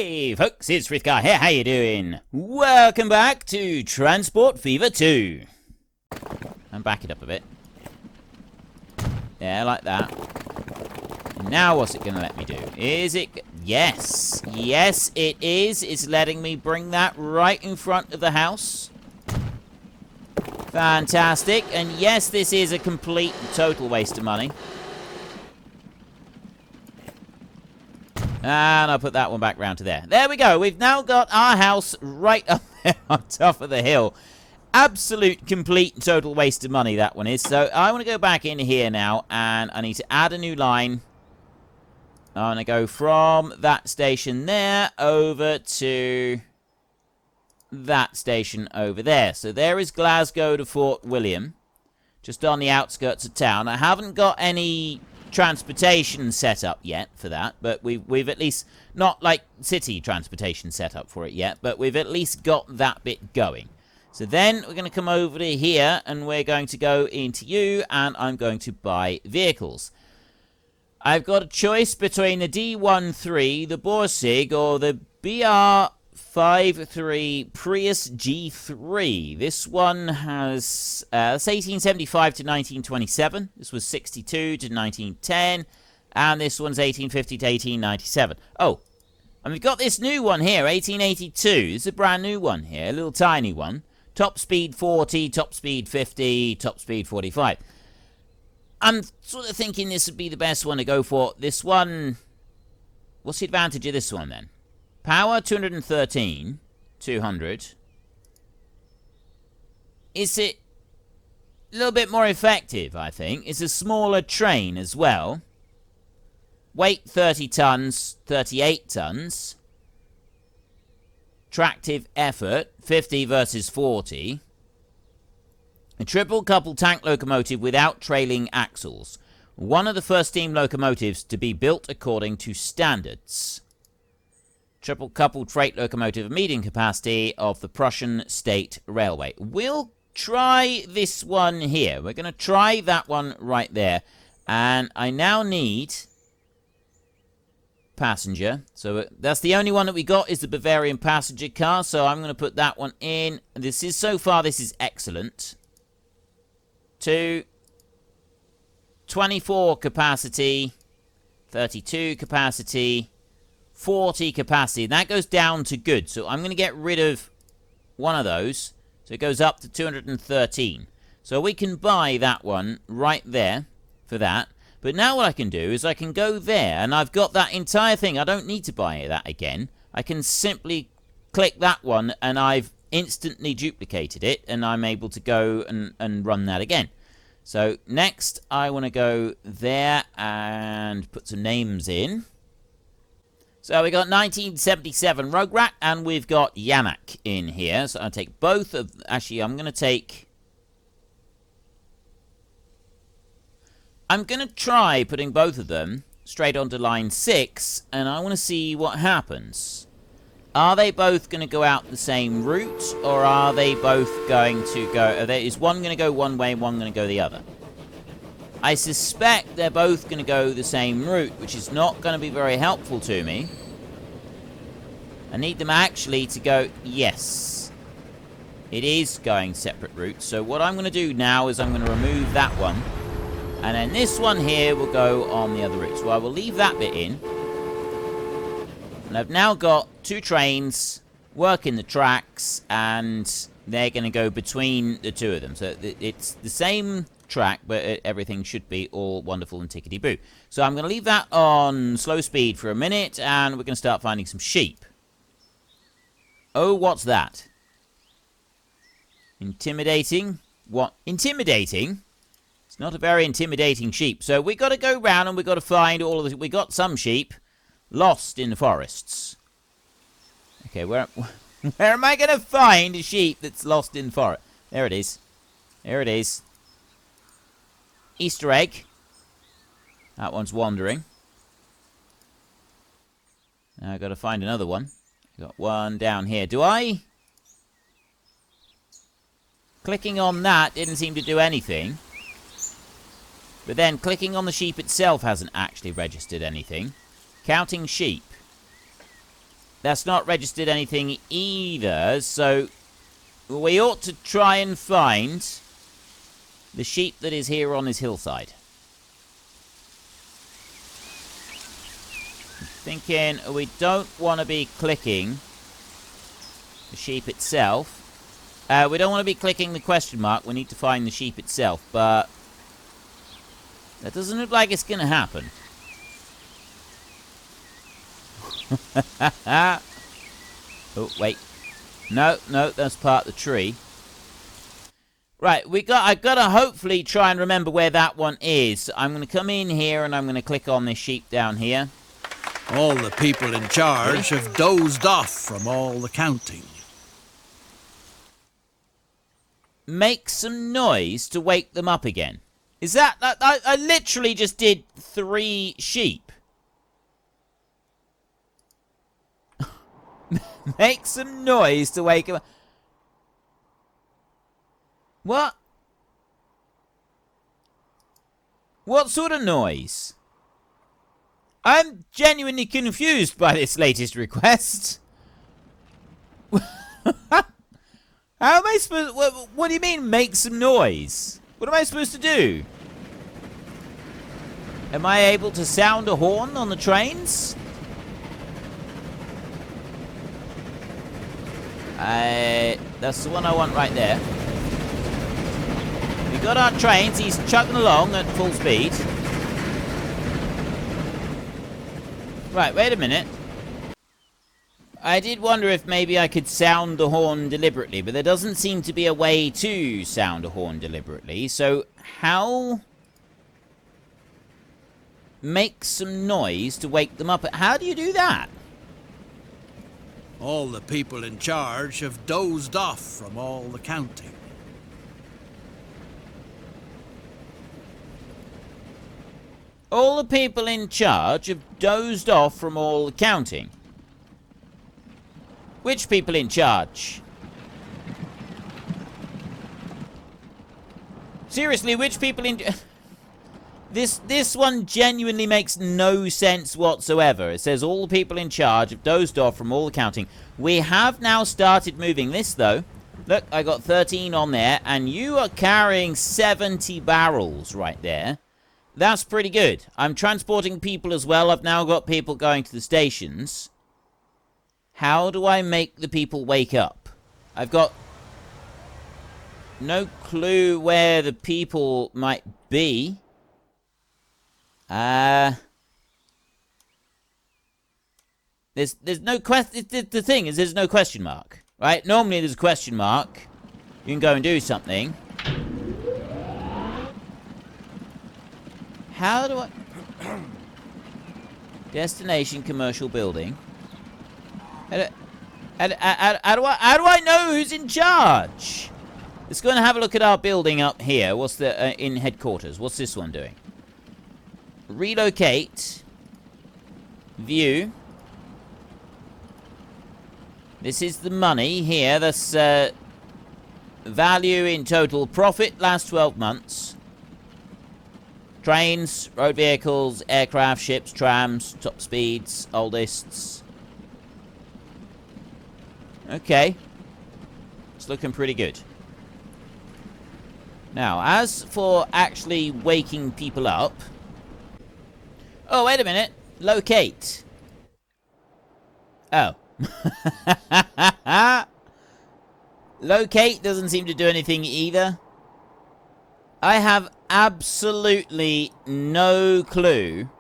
Hey folks, it's Frithgar here, how you doing? Welcome back to Transport Fever 2. And back it up a bit. Yeah, like that. And now what's it going to let me do? Is it... Yes. Yes, it is. It's letting me bring that right in front of the house. Fantastic. And yes, this is a complete and total waste of money. And I'll put that one back round to there. There we go. We've now got our house right up there on top of the hill. Absolute, complete, and total waste of money, that one is. So I want to go back in here now, and I need to add a new line. I want to go from that station there over to that station over there. So there is Glasgow to Fort William, just on the outskirts of town. I haven't got any transportation set up yet for that, but we've at least, not like city transportation set up for it yet, but we've at least got that bit going. So then we're going to come over to here, and we're going to go into you, and I'm going to buy vehicles. I've got a choice between the D13, the Borsig, or the BR53 Prius G3. This one has, that's 1875 to 1927. This was 62 to 1910. And this one's 1850 to 1897. Oh, and we've got this new one here, 1882. This is a brand new one here, a little tiny one. Top speed 40, top speed 50, top speed 45. I'm sort of thinking this would be the best one to go for. This one, what's the advantage of this one then? Power 213, 200. Is it a little bit more effective, I think? It's a smaller train as well. Weight 30 tons, 38 tons. Tractive effort, 50 versus 40. A triple coupled tank locomotive without trailing axles. One of the first steam locomotives to be built according to standards. Triple coupled freight locomotive of medium capacity of the Prussian State Railway. We'll try this one here. We're going to try that one right there. And I now need passenger. So that's the only one that we got is the Bavarian passenger car. So I'm going to put that one in. This is, so far, this is excellent. 24 capacity, 32 capacity, 40 capacity. And that goes down to good. So I'm going to get rid of one of those. So it goes up to 213. So we can buy that one right there for that. But now what I can do is I can go there, and I've got that entire thing. I don't need to buy that again. I can simply click that one, and I've instantly duplicated it, and I'm able to go and run that again. So next, I want to go there and put some names in. So we got 1977 Rograk, and we've got Yanak in here. So I'll take both of... Actually, I'm going to take... I'm going to try putting both of them straight onto line 6, and I want to see what happens. Are they both going to go out the same route, or are they both going to go... Is one going to go one way and one going to go the other? I suspect they're both going to go the same route, which is not going to be very helpful to me. I need them actually to go... Yes. It is going separate routes, so what I'm going to do now is I'm going to remove that one. And then this one here will go on the other route. So I will leave that bit in. And I've now got two trains working the tracks, and they're going to go between the two of them. So it's the same track, but everything should be all wonderful and tickety-boo. So I'm going to leave that on slow speed for a minute, and we're going to start finding some sheep. Oh, what's that? Intimidating? What? Intimidating? Not a very intimidating sheep. So we got to go round and we got to find all of the... We got some sheep lost in the forests. Okay, where am I going to find a sheep that's lost in the forest? There it is. There it is. Easter egg. That one's wandering. Now I've got to find another one. Got one down here. Do I? Clicking on that didn't seem to do anything. But then clicking on the sheep itself hasn't actually registered anything. Counting sheep. That's not registered anything either, so we ought to try and find the sheep that is here on this hillside. Thinking we don't want to be clicking the sheep itself. We don't want to be clicking the question mark. We need to find the sheep itself, but that doesn't look like it's going to happen. Oh, wait. No, that's part of the tree. Right, I've got to hopefully try and remember where that one is. I'm going to come in here and I'm going to click on this sheep down here. All the people in charge have dozed off from all the counting. Make some noise to wake them up again. Is that... I literally just did 3 sheep. Make some noise to wake them up. What? What sort of noise? I'm genuinely confused by this latest request. How am I supposed... What do you mean, make some noise? What am I supposed to do? Am I able to sound a horn on the trains? That's the one I want right there. We got our trains. He's chugging along at full speed. Right, wait a minute. I did wonder if maybe I could sound the horn deliberately, but there doesn't seem to be a way to sound a horn deliberately. So, how... make some noise to wake them up? How do you do that? All the people in charge have dozed off from all the counting. All the people in charge have dozed off from all the counting. Which people in charge? Seriously, which people in... This one genuinely makes no sense whatsoever. It says all the people in charge have dozed off from all the counting. We have now started moving this, though. Look, I got 13 on there, and you are carrying 70 barrels right there. That's pretty good. I'm transporting people as well. I've now got people going to the stations. How do I make the people wake up? I've got no clue where the people might be. There's no question. The thing is, there's no question mark, right? Normally there's a question mark. You can go and do something. How do I... Destination commercial building. How do I know who's in charge? Let's go and have a look at our building up here. What's the in headquarters? What's this one doing? Relocate. View. This is the money here. That's value in total profit last 12 months. Trains, road vehicles, aircraft, ships, trams, top speeds, oldists. Okay. It's looking pretty good. Now, as for actually waking people up... Oh, wait a minute. Locate. Oh. Locate doesn't seem to do anything either. I have absolutely no clue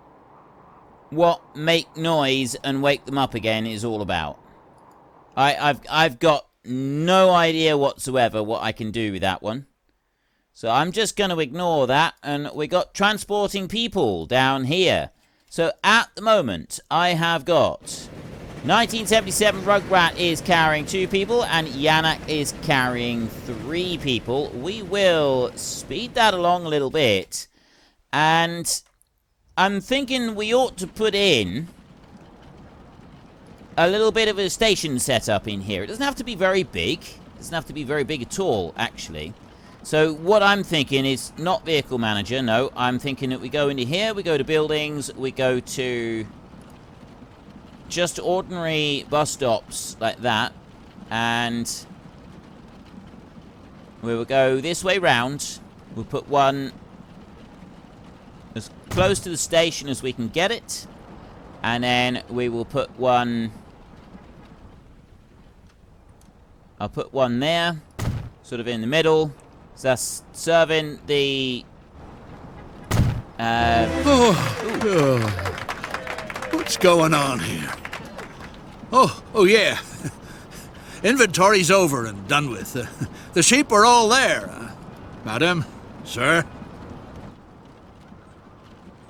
what make noise and wake them up again is all about. I've got no idea whatsoever what I can do with that one. So I'm just going to ignore that, and we got transporting people down here. So at the moment, I have got 1977 Rugrat is carrying 2 people, and Yanak is carrying 3 people. We will speed that along a little bit, and I'm thinking we ought to put in a little bit of a station setup in here. It doesn't have to be very big. It doesn't have to be very big at all, actually. So what I'm thinking is not vehicle manager, no. I'm thinking that we go into here, we go to buildings, we go to just ordinary bus stops like that. And we will go this way round. We'll put one as close to the station as we can get it. And then we will put one... I'll put one there, sort of in the middle. So that's serving the... What's going on here? Oh yeah. Inventory's over and done with. The sheep are all there. Madam, sir.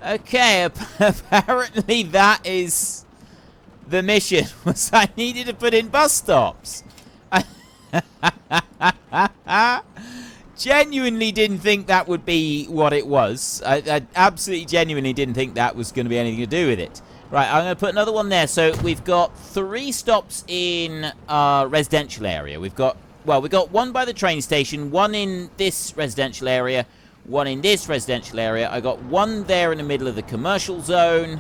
Okay, apparently that is the mission. Was I needed to put in bus stops. Genuinely didn't think that would be what it was. I absolutely genuinely didn't think that was going to be anything to do with it. Right, I'm going to put another one there. So we've got 3 stops in our residential area. We've got one by the train station, one in this residential area, one in this residential area. I got one there in the middle of the commercial zone,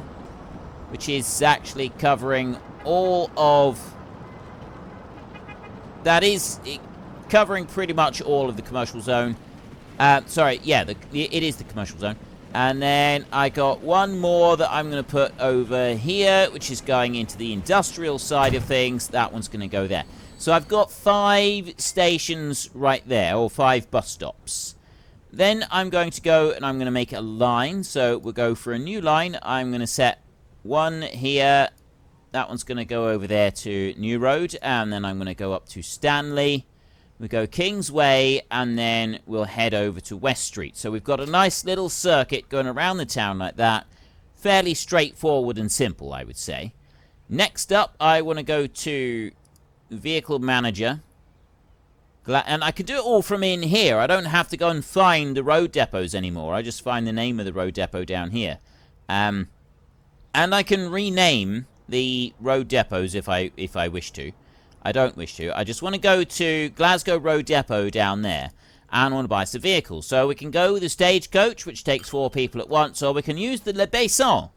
which is actually covering all of... That is covering pretty much all of the commercial zone. Sorry, yeah, it is the commercial zone. And then I got one more that I'm going to put over here, which is going into the industrial side of things. That one's going to go there. So I've got 5 stations right there, or 5 bus stops. Then I'm going to go and I'm going to make a line. So we'll go for a new line. I'm going to set one here. That one's going to go over there to New Road. And then I'm going to go up to Stanley. We go Kingsway, and then we'll head over to West Street. So we've got a nice little circuit going around the town like that. Fairly straightforward and simple, I would say. Next up, I want to go to Vehicle Manager. And I can do it all from in here. I don't have to go and find the road depots anymore. I just find the name of the road depot down here. And I can rename the road depots if I wish to. I don't wish to. I just want to go to Glasgow Road Depot down there and want to buy some vehicles. So we can go with the stagecoach, which takes 4 people at once, or we can use the Le Besson.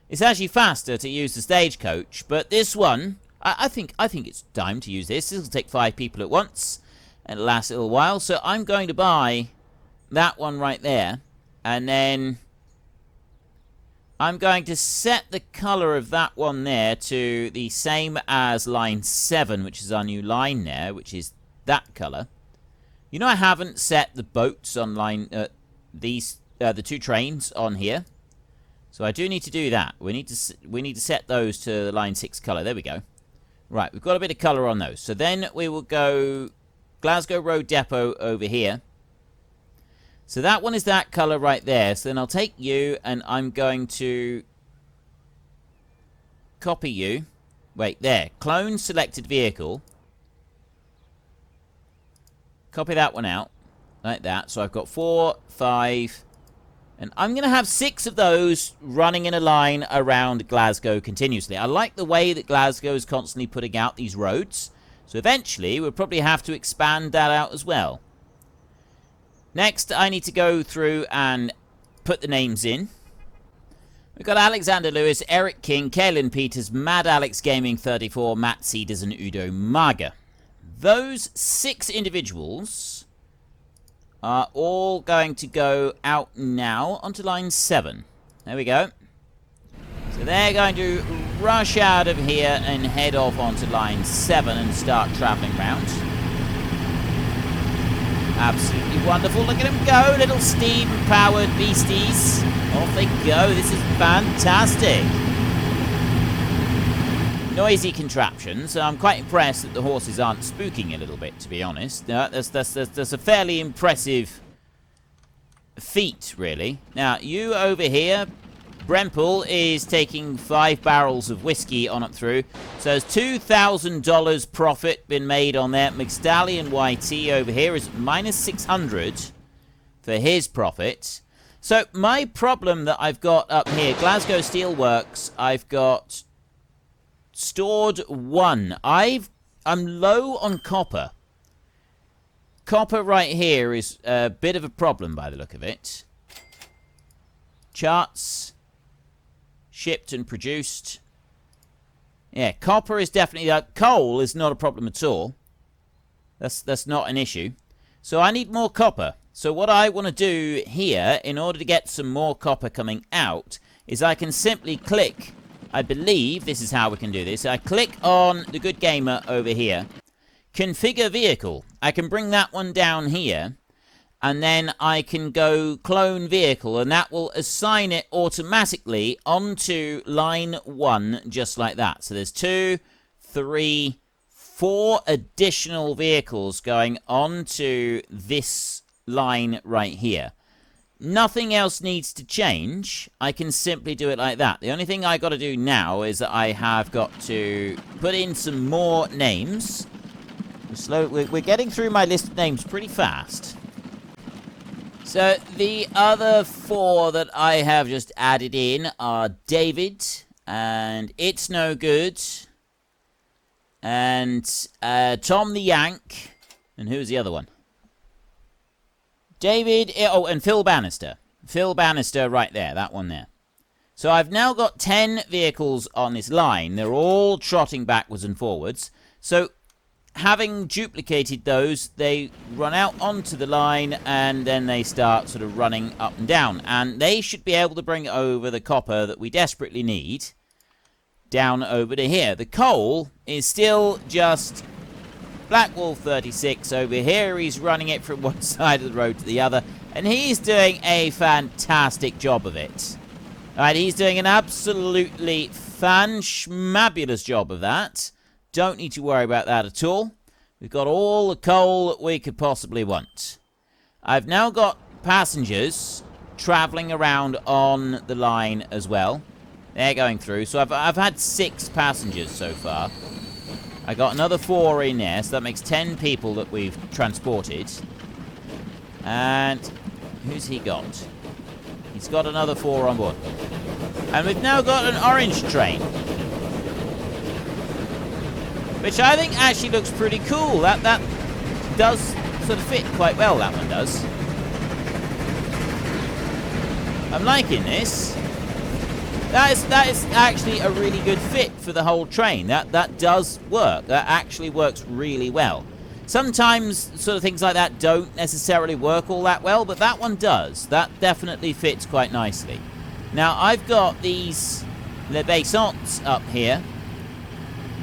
It's actually faster to use the stagecoach, but this one, I think it's time to use this. This will take 5 people at once, and it'll last a little while. So I'm going to buy that one right there, and then I'm going to set the colour of that one there to the same as line 7, which is our new line there, which is that colour. You know, I haven't set the boats on line, the 2 trains on here. So I do need to do that. We need to set those to the line 6 colour. There we go. Right, we've got a bit of colour on those. So then we will go Glasgow Road Depot over here. So that one is that colour right there. So then I'll take you, and I'm going to copy you. Wait, there. Clone selected vehicle. Copy that one out. Like that. So I've got 4, 5. And I'm going to have 6 of those running in a line around Glasgow continuously. I like the way that Glasgow is constantly putting out these roads. So eventually we'll probably have to expand that out as well. Next, I need to go through and put the names in. We've got Alexander Lewis, Eric King, Kaylin Peters, Mad Alex Gaming 34, Matt Cedars, and Udo Maga. Those 6 individuals are all going to go out now onto line 7. There we go. So they're going to rush out of here and head off onto line 7 and start travelling round. Absolutely wonderful. Look at them go, little steam-powered beasties. Off they go. This is fantastic. Noisy contraptions. I'm quite impressed that the horses aren't spooking a little bit, to be honest. That's a fairly impressive feat, really. Now, you over here, Brempel is taking 5 barrels of whiskey on up through. So there's $2,000 profit been made on that. McStallion YT over here is minus 600 for his profit. So my problem that I've got up here, Glasgow Steelworks, I've got stored 1. I'm low on copper. Copper right here is a bit of a problem by the look of it. Charts. Shipped and produced. Yeah, copper is definitely... coal is not a problem at all. That's not an issue. So I need more copper. So what I want to do here, in order to get some more copper coming out, is I can simply click... I believe this is how we can do this. I click on the Good Gamer over here. Configure vehicle. I can bring that one down here. And then I can go clone vehicle. And that will assign it automatically onto line 1, just like that. So there's 2, 3, 4 additional vehicles going onto this line right here. Nothing else needs to change. I can simply do it like that. The only thing I got to do now is that I have got to put in some more names. We're getting through my list of names pretty fast. So the other 4 that I have just added in are David, and It's No Good, and Tom the Yank, and who's the other one? David, and Phil Bannister. Phil Bannister right there, that one there. So I've now got 10 vehicles on this line. They're all trotting backwards and forwards. So having duplicated those, they run out onto the line and then they start sort of running up and down. And they should be able to bring over the copper that we desperately need down over to here. The coal is still just... Black Wolf 36 over here. He's running it from one side of the road to the other. And he's doing a fantastic job of it. Alright, he's doing an absolutely fan-schmabulous job of that. Don't need to worry about that at all. We've got all the coal that we could possibly want. I've now got passengers travelling around on the line as well. They're going through. So I've had 6 passengers so far. I got another 4 in there, so that makes 10 people that we've transported. And who's he got? He's got another 4 on board. And we've now got an orange train. Which I think actually looks pretty cool. That does sort of fit quite well, that one does. I'm liking this. That is actually a really good fit for the whole train. That does work. That actually works really well. Sometimes sort of things like that don't necessarily work all that well, but that one does. That definitely fits quite nicely. Now, I've got these Le Baissants up here.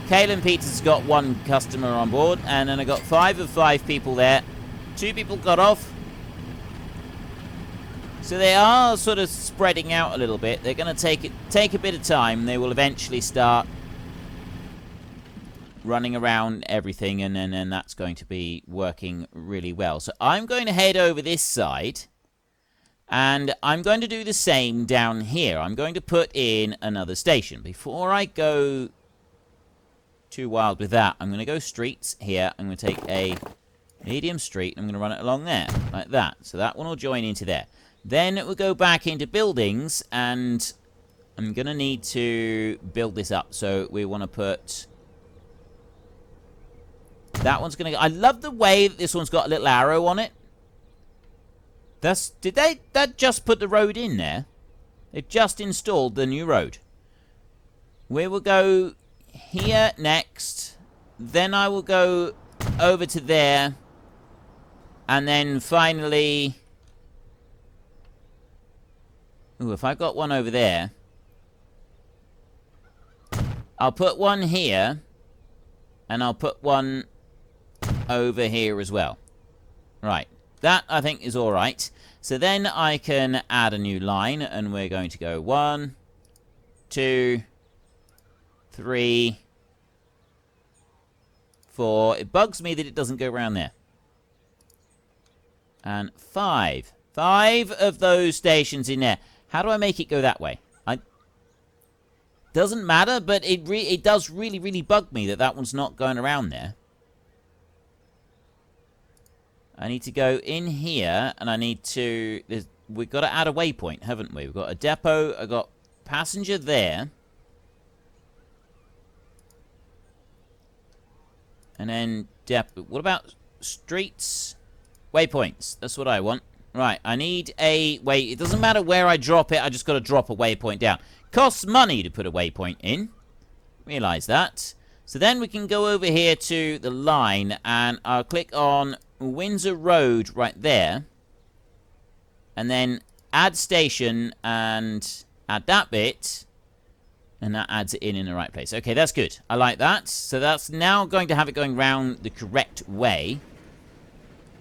Kalen Peters has got 1 customer on board, and then I got 5 of 5 people there. 2 people got off. So they are sort of spreading out a little bit. They're going to take a bit of time. They will eventually start running around everything, and then that's going to be working really well. So I'm going to head over this side, and I'm going to do the same down here. I'm going to put in another station. Before I go too wild with that, I'm going to go streets here. I'm going to take a medium street, and I'm going to run it along there, like that. So that one will join into there. Then it will go back into buildings, and I'm going to need to build this up. So we want to put... That one's going to... I love the way that this one's got a little arrow on it. Did that just put the road in there? They've just installed the new road. We will go here next. Then I will go over to there. And then finally... Ooh, if I've got one over there, I'll put one here, and I'll put one over here as well. Right, that I think is alright. So then I can add a new line, and we're going to go 1, 2, 3, 4. It bugs me that it doesn't go around there. And 5. 5 of those stations in there. How do I make it go that way? Doesn't matter, but it does really, really bug me that one's not going around there. I need to go in here, and I need to... We've got to add a waypoint, haven't we? We've got a depot, I've got passenger there. And then depot. What about streets? Waypoints. That's what I want. Right, I need a way. It doesn't matter where I drop it, I just got to drop a waypoint down. Costs money to put a waypoint in, Realise that. So then we can go over here to the line, and I'll click on Windsor Road right there. And then add station and add that bit. And that adds it in the right place. Okay, that's good. I like that. So that's now going to have it going round the correct way.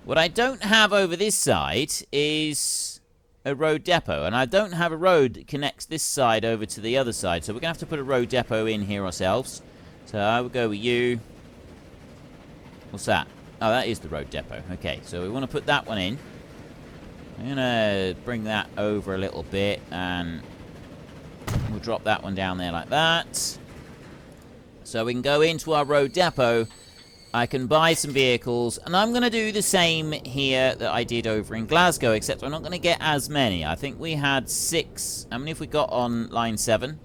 What I don't have over this side is a road depot. And I don't have a road that connects this side over to the other side. So we're going to have to put a road depot in here ourselves. So I will go with you. What's that? Oh, that is the road depot. Okay, so we want to put that one in. I'm going to bring that over a little bit, and we'll drop that one down there like that. So we can go into our road depot. I can buy some vehicles, and I'm going to do the same here that I did over in Glasgow, except I'm not going to get as many. I think we had 6. How many have we got on line 7?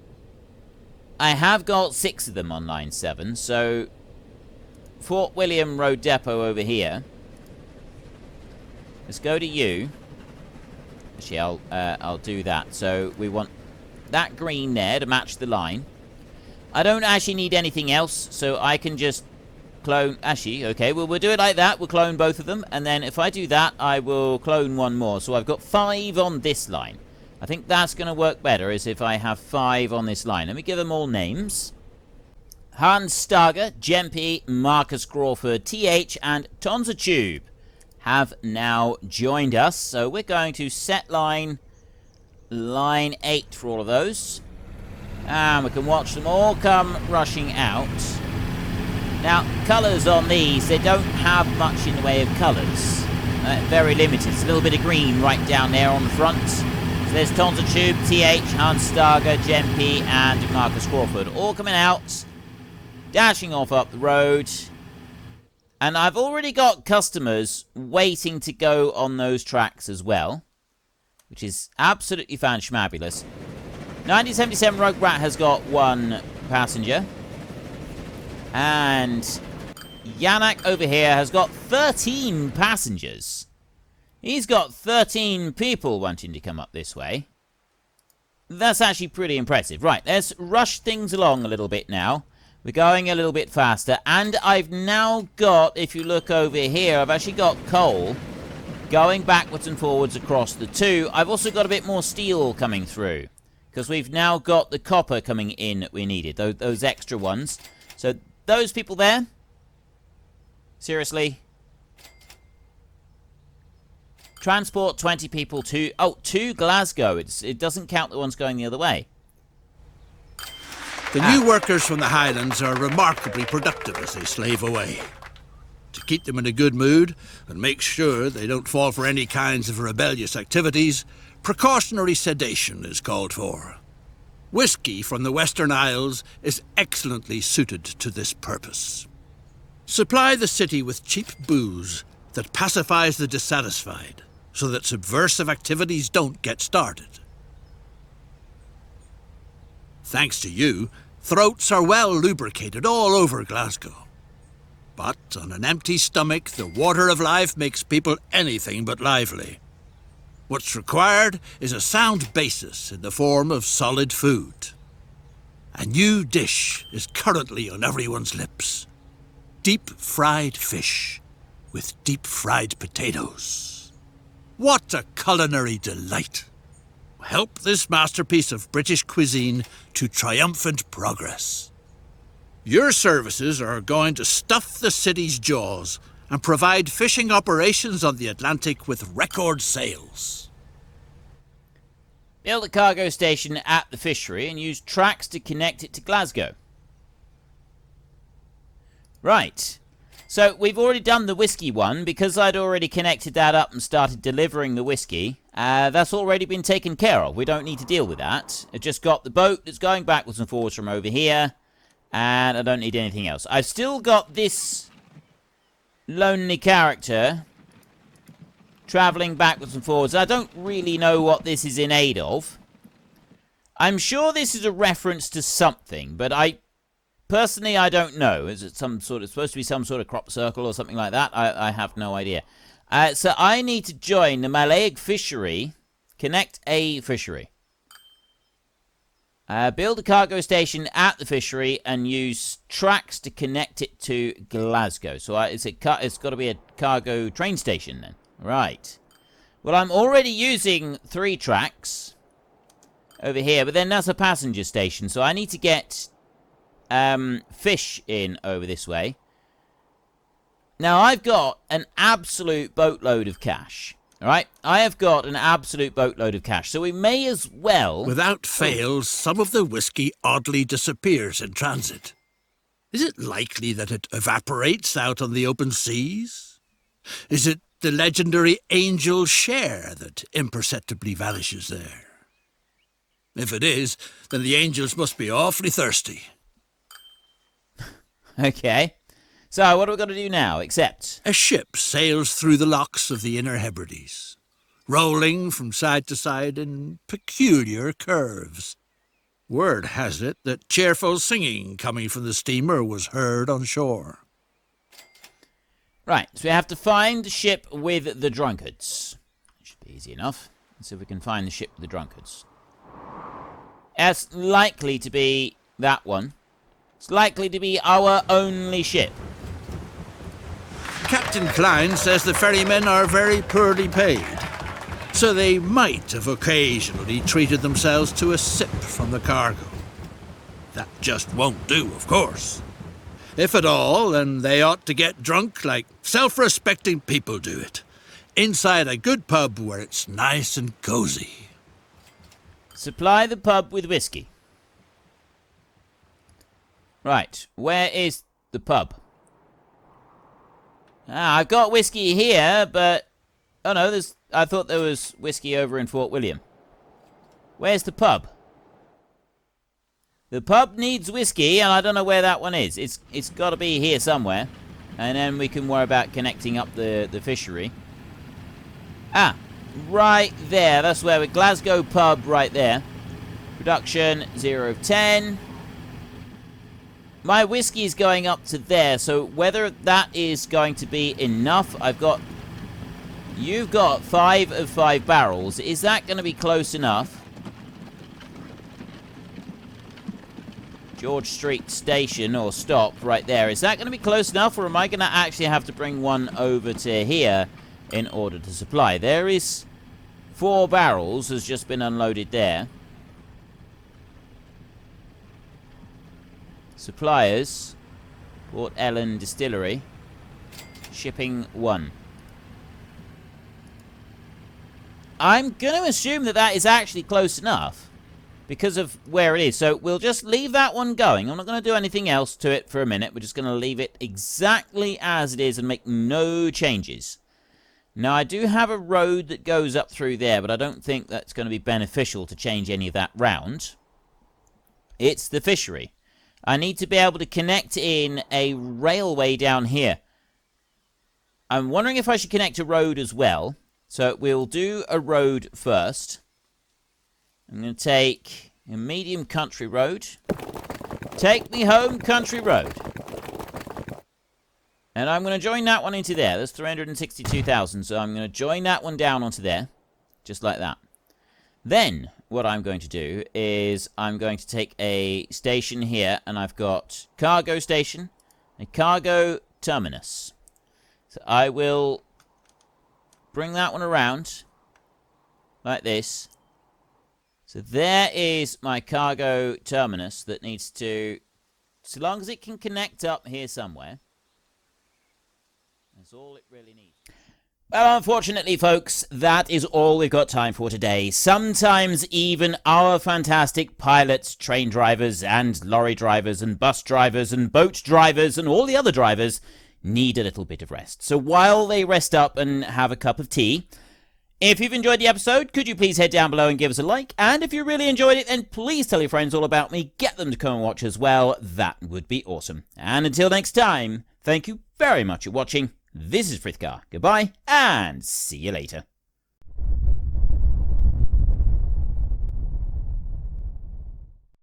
I have got 6 of them on line 7, so Fort William Road Depot over here. Let's go to you. Actually, I'll do that. So we want that green there to match the line. I don't actually need anything else, so I can just clone. Actually, okay, well, we'll do it like that. We'll clone both of them, and then if I do that, I will clone one more. So I've got 5 on this line. I think that's going to work better is if I have 5 on this line. Let me give them all names. Hans Starger, Jempe, Marcus Crawford, TH, and Tonza Tube have now joined us. So we're going to set line 8 for all of those. And we can watch them all come rushing out. Now, colours on these, they don't have much in the way of colours. Very limited. It's a little bit of green right down there on the front. So there's Tonza Tube, TH, Hans Starger, Jempe, and Marcus Crawford. All coming out, dashing off up the road. And I've already got customers waiting to go on those tracks as well, which is absolutely fan-schmabulous. 1977 Rugrat has got 1 passenger. And Yanak over here has got 13 passengers. He's got 13 people wanting to come up this way. That's actually pretty impressive. Right, let's rush things along a little bit now. We're going a little bit faster. And I've now got, if you look over here, I've actually got coal going backwards and forwards across the 2. I've also got a bit more steel coming through, because we've now got the copper coming in that we needed, those extra ones. So those people there, seriously, transport 20 people to Glasgow. It doesn't count the ones going the other way. The new workers from the Highlands are remarkably productive as they slave away. To keep them in a good mood and make sure they don't fall for any kinds of rebellious activities, precautionary sedation is called for. Whiskey from the Western Isles is excellently suited to this purpose. Supply the city with cheap booze that pacifies the dissatisfied, so that subversive activities don't get started. Thanks to you, throats are well lubricated all over Glasgow. But on an empty stomach, the water of life makes people anything but lively. What's required is a sound basis in the form of solid food. A new dish is currently on everyone's lips. Deep-fried fish with deep-fried potatoes. What a culinary delight! Help this masterpiece of British cuisine to triumphant progress. Your services are going to stuff the city's jaws and provide fishing operations on the Atlantic with record sales. Build a cargo station at the fishery and use tracks to connect it to Glasgow. Right. So we've already done the whiskey one because I'd already connected that up and started delivering the whiskey. That's already been taken care of. We don't need to deal with that. I just got the boat that's going backwards and forwards from over here. And I don't need anything else. I've still got this lonely character traveling backwards and forwards. I don't really know what this is in aid of. I'm sure this is a reference to something, but personally, I don't know. Is it supposed to be some sort of crop circle or something like that? I have no idea. So I need to join the Malayig fishery, connect a fishery. Build a cargo station at the fishery and use tracks to connect it to Glasgow. So it's got to be a cargo train station then. Right. Well, I'm already using 3 tracks over here, but then that's a passenger station. So I need to get fish in over this way. Now, I've got an absolute boatload of cash. All right, I have got an absolute boatload of cash, so we may as well... Without fail, some of the whiskey oddly disappears in transit. Is it likely that it evaporates out on the open seas? Is it the legendary angel share that imperceptibly vanishes there? If it is, then the angels must be awfully thirsty. Okay. So, what are we going to do now, except... A ship sails through the locks of the Inner Hebrides, rolling from side to side in peculiar curves. Word has it that cheerful singing coming from the steamer was heard on shore. Right, so we have to find the ship with the drunkards. It should be easy enough. Let's see if we can find the ship with the drunkards. It's likely to be that one. It's likely to be our only ship. Captain Klein says the ferrymen are very poorly paid, so they might have occasionally treated themselves to a sip from the cargo. That just won't do, of course. If at all, then they ought to get drunk like self-respecting people do it, inside a good pub where it's nice and cozy. Supply the pub with whiskey. Right, where is the pub? I've got whiskey here, but... Oh no, I thought there was whiskey over in Fort William. Where's the pub? The pub needs whiskey, and I don't know where that one is. It's got to be here somewhere. And then we can worry about connecting up the fishery. Ah, right there. That's where we're... Glasgow pub right there. Production 0 of 10. My whiskey is going up to there, so whether that is going to be enough, you've got 5 of 5 barrels. Is that going to be close enough? George Street Station, or stop, right there. Is that going to be close enough, or am I going to actually have to bring one over to here in order to supply? There is 4 barrels, has just been unloaded there. Suppliers, Port Ellen Distillery, shipping 1. I'm going to assume that that is actually close enough because of where it is. So we'll just leave that one going. I'm not going to do anything else to it for a minute. We're just going to leave it exactly as it is and make no changes. Now, I do have a road that goes up through there, but I don't think that's going to be beneficial to change any of that round. It's the fishery. I need to be able to connect in a railway down here. I'm wondering if I should connect a road as well. So we'll do a road first. I'm going to take a medium country road. Take me home, country road. And I'm going to join that one into there. That's 362,000. So I'm going to join that one down onto there. Just like that. Then, what I'm going to do is I'm going to take a station here, and I've got cargo station, a cargo terminus. So I will bring that one around like this. So there is my cargo terminus that needs to, so long as it can connect up here somewhere, that's all it really needs. Well, unfortunately, folks, that is all we've got time for today. Sometimes even our fantastic pilots, train drivers, and lorry drivers, and bus drivers, and boat drivers, and all the other drivers need a little bit of rest. So while they rest up and have a cup of tea, if you've enjoyed the episode, could you please head down below and give us a like? And if you really enjoyed it, then please tell your friends all about me. Get them to come and watch as well. That would be awesome. And until next time, thank you very much for watching. This is Frithgar. Goodbye, and see you later.